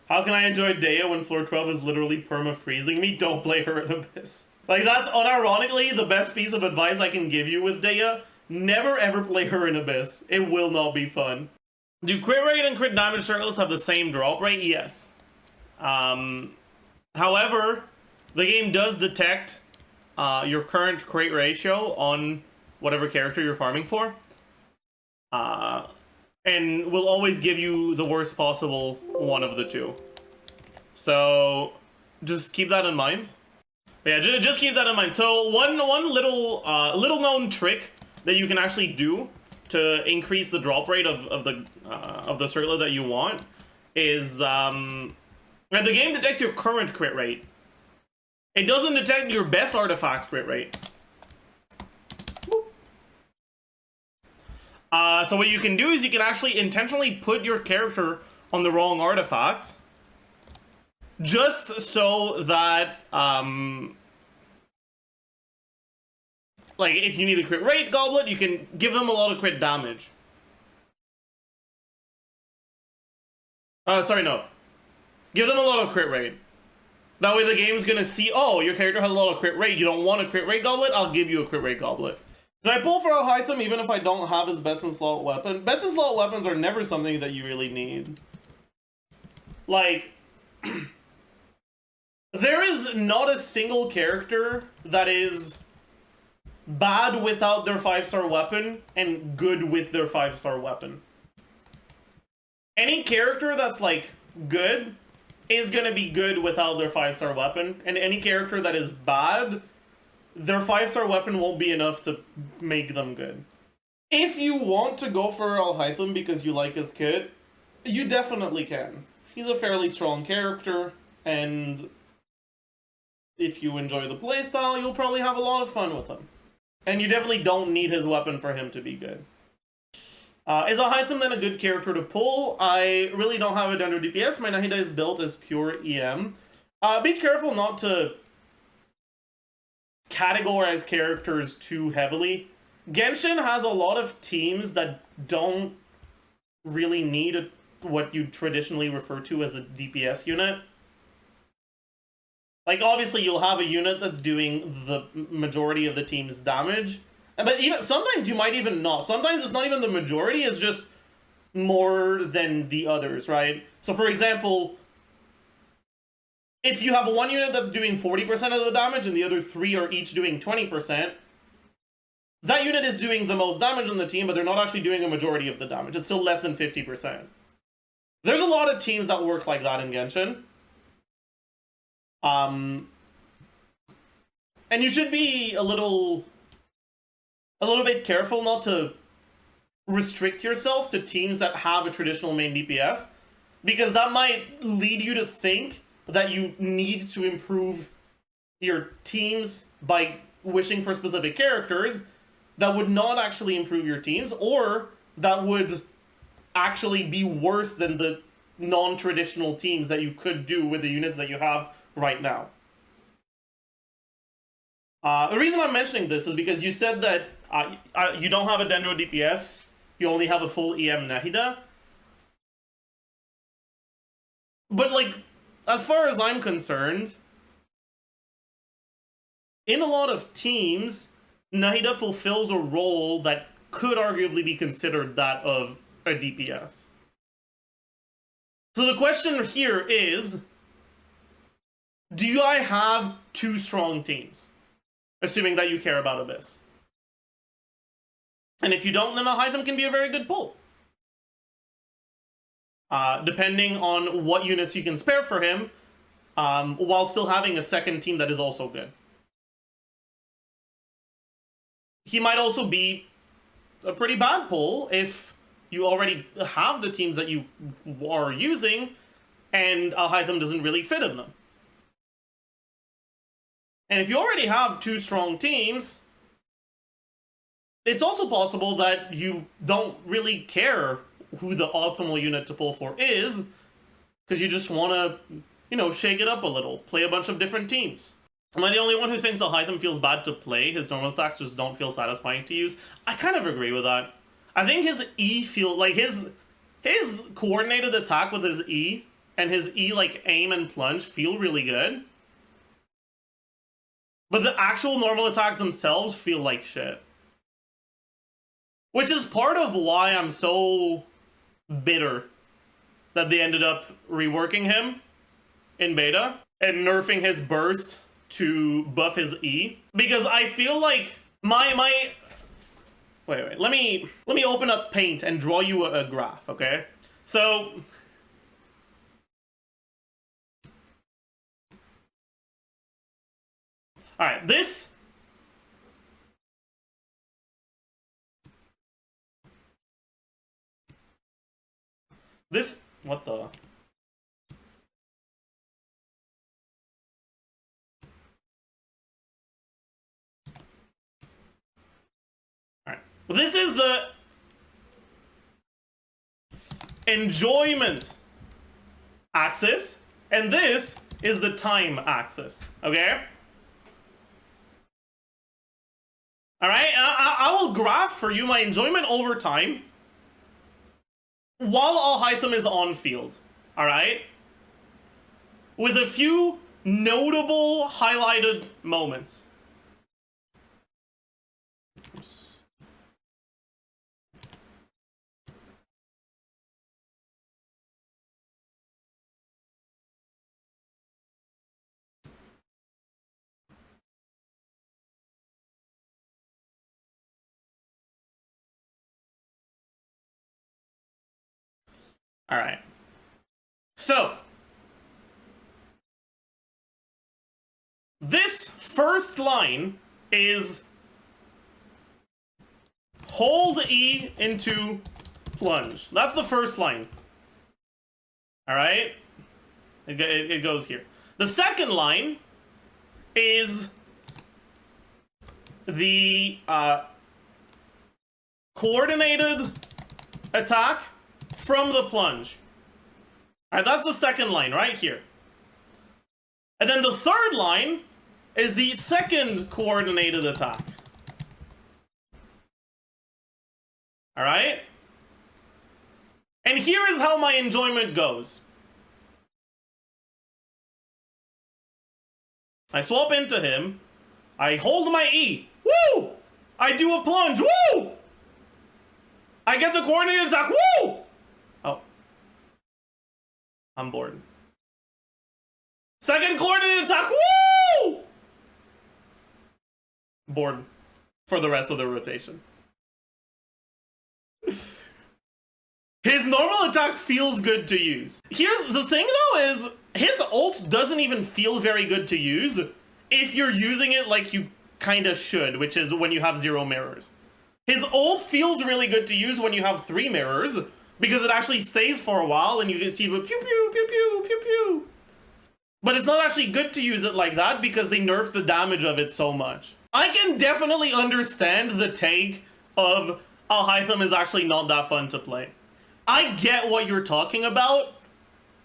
How can I enjoy Dea when floor 12 is literally perma-freezing me? Don't play her in Abyss. Like, that's unironically the best piece of advice I can give you with Dea. Never ever play her in Abyss. It will not be fun. Do crit rate and crit damage circlets have the same drop rate? Yes. However, the game does detect your current crit ratio on whatever character you're farming for. And will always give you the worst possible one of the two. So, just keep that in mind. Yeah, just keep that in mind. So, one little known trick that you can actually do to increase the drop rate of the circlet that you want is the game detects your current crit rate. It doesn't detect your best artifact's crit rate. So what you can do is you can actually intentionally put your character on the wrong artifacts, just so that, like, if you need a crit rate goblet, you can give them a lot of crit damage. Sorry, no. Give them a lot of crit rate. That way the game's gonna see, oh, your character has a lot of crit rate, you don't want a crit rate goblet, I'll give you a crit rate goblet. Should I pull for Alhaitham even if I don't have his best in slot weapon? Best in slot weapons are never something that you really need. Like, there is not a single character that is bad without their 5-star weapon and good with their 5-star weapon. Any character that's like good is gonna be good without their 5-star weapon, and any character that is bad, their 5-star weapon won't be enough to make them good. If you want to go for Alhaitham because you like his kit, you definitely can. He's a fairly strong character, and if you enjoy the playstyle, you'll probably have a lot of fun with him. And you definitely don't need his weapon for him to be good. Is Alhaitham then a good character to pull? I really don't have a dendro DPS. My Nahida is built as pure EM. Be careful not to categorize characters too heavily. Genshin has a lot of teams that don't really need what you traditionally refer to as a DPS unit. Like, obviously you'll have a unit that's doing the majority of the team's damage, but even sometimes you might even not. Sometimes it's not even the majority, it's just more than the others, right? So for example, if you have one unit that's doing 40% of the damage and the other 3 are each doing 20%, that unit is doing the most damage on the team, but they're not actually doing a majority of the damage. It's still less than 50%. There's a lot of teams that work like that in Genshin. And you should be a little bit careful not to restrict yourself to teams that have a traditional main DPS, because that might lead you to think that you need to improve your teams by wishing for specific characters that would not actually improve your teams, or that would actually be worse than the non-traditional teams that you could do with the units that you have right now. The reason I'm mentioning this is because you said that you don't have a dendro DPS, you only have a full EM Nahida. But, like, as far as I'm concerned, in a lot of teams, Nahida fulfills a role that could arguably be considered that of a DPS. So the question here is, do I have 2 strong teams? Assuming that you care about Abyss. And if you don't, then Alhaitham can be a very good pull. Depending on what units you can spare for him, while still having a second team that is also good. He might also be a pretty bad pull if you already have the teams that you are using, and Alhaitham doesn't really fit in them. And if you already have 2 strong teams, it's also possible that you don't really care who the optimal unit to pull for is, because you just want to, you know, shake it up a little, play a bunch of different teams. Am I the only one who thinks Alhaitham feels bad to play? His normal attacks just don't feel satisfying to use? I kind of agree with that. I think his E feel like his coordinated attack with his E and his E, like, aim and plunge feel really good. But the actual normal attacks themselves feel like shit. Which is part of why I'm so bitter that they ended up reworking him in beta and nerfing his burst to buff his E. Because I feel like Wait, let me open up Paint and draw you a graph, okay? So alright, this what the? Alright. This is the enjoyment axis, and this is the time axis, okay? Alright, I will graph for you my enjoyment over time while Alhaitham is on field, alright? With a few notable highlighted moments. Alright. So, this first line is hold E into plunge. That's the first line. Alright? It goes here. The second line is the coordinated attack from the plunge. Alright, that's the second line right here. And then the third line is the second coordinated attack. Alright? And here is how my enjoyment goes. I swap into him. I hold my E. Woo! I do a plunge. Woo! I get the coordinated attack. Woo! Oh. I'm bored. Second coordinated attack. Woo! Bored for the rest of the rotation. His normal attack feels good to use. Here's the thing though, is his ult doesn't even feel very good to use if you're using it like you kinda should, which is when you have 0 mirrors. His ult feels really good to use when you have 3 mirrors, because it actually stays for a while and you can see pew pew pew pew pew pew. But it's not actually good to use it like that because they nerfed the damage of it so much. I can definitely understand the take of Alhaitham is actually not that fun to play. I get what you're talking about.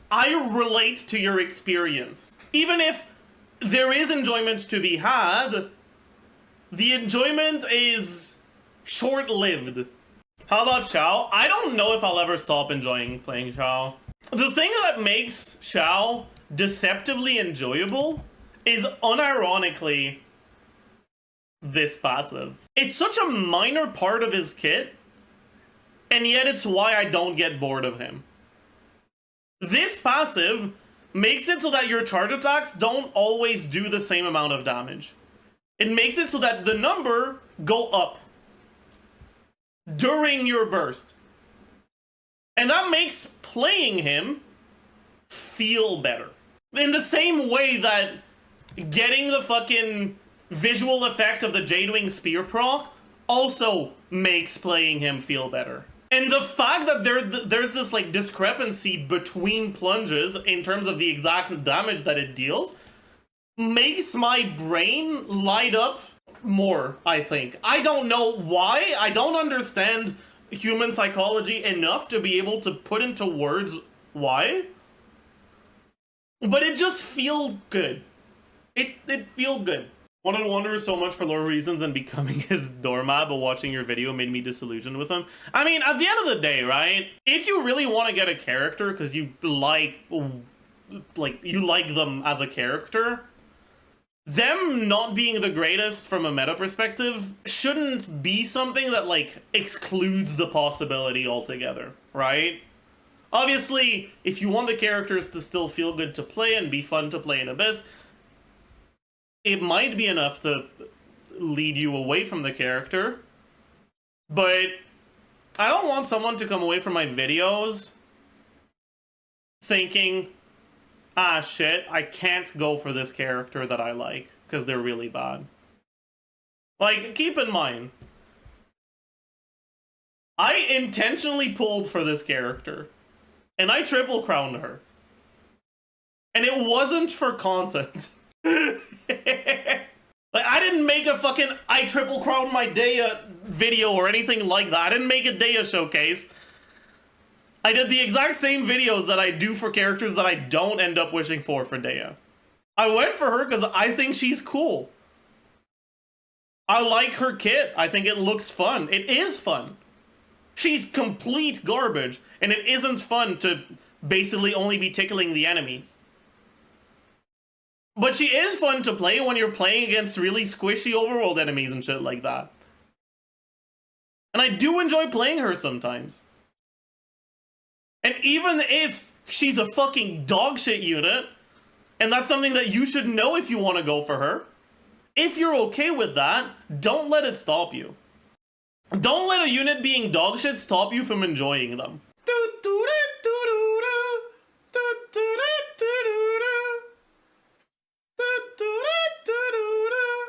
I relate to your experience. Even if there is enjoyment to be had, the enjoyment is short-lived. How about Xiao? I don't know if I'll ever stop enjoying playing Xiao. The thing that makes Xiao deceptively enjoyable is unironically this passive. It's such a minor part of his kit, and yet it's why I don't get bored of him. This passive makes it so that your charge attacks don't always do the same amount of damage. It makes it so that the number go up during your burst. And that makes playing him feel better. In the same way that getting the fucking visual effect of the Jadewing Spear proc also makes playing him feel better. And the fact that there's this like discrepancy between plunges in terms of the exact damage that it deals makes my brain light up more, I think. I don't know why. I don't understand human psychology enough to be able to put into words why. But it just feels good. It feels good. Wanted Wanderer so much for lore reasons, and becoming his doormat, but watching your video made me disillusioned with him. I mean, at the end of the day, right? If you really want to get a character because you like you like them as a character, them not being the greatest from a meta perspective shouldn't be something that, like, excludes the possibility altogether, right? Obviously, if you want the characters to still feel good to play and be fun to play in Abyss, it might be enough to lead you away from the character, but I don't want someone to come away from my videos thinking, ah shit, I can't go for this character that I like, because they're really bad. Like, keep in mind, I intentionally pulled for this character, and I triple crowned her. And it wasn't for content. Like, I didn't make a fucking I triple crown my Daya video or anything like that. I didn't make a Daya showcase. I did the exact same videos that I do for characters that I don't end up wishing for Daya. I went for her because I think she's cool. I like her kit. I think it looks fun. It is fun. She's complete garbage, and it isn't fun to basically only be tickling the enemies. But she is fun to play when you're playing against really squishy overworld enemies and shit like that. And I do enjoy playing her sometimes. And even if she's a fucking dogshit unit, and that's something that you should know if you want to go for her, if you're okay with that, don't let it stop you. Don't let a unit being dogshit stop you from enjoying them.